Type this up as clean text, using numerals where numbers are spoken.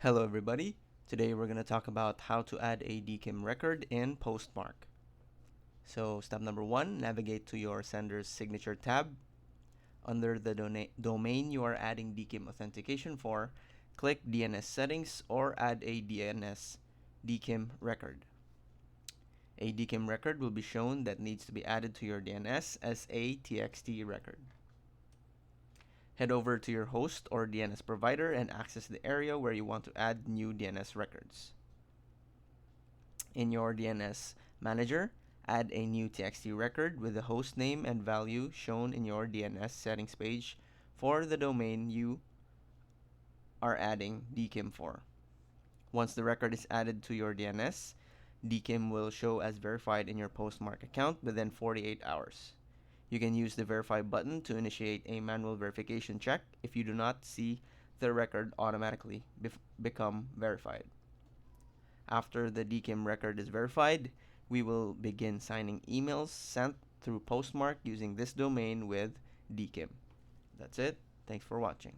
Hello everybody. Today we're going to talk about how to add a DKIM record in Postmark. So step number 1, navigate to your sender's signature tab. Under the domain you are adding DKIM authentication for, click DNS settings or add a DKIM record. A DKIM record will be shown that needs to be added to your DNS as a TXT record. Head over to your host or DNS provider and access the area where you want to add new DNS records. In your DNS manager, add a new TXT record with the host name and value shown in your DNS settings page for the domain you are adding DKIM for. Once the record is added to your DNS, DKIM will show as verified in your Postmark account within 48 hours. You can use the Verify button to initiate a manual verification check if you do not see the record automatically become verified. After the DKIM record is verified, we will begin signing emails sent through Postmark using this domain with DKIM. That's it. Thanks for watching.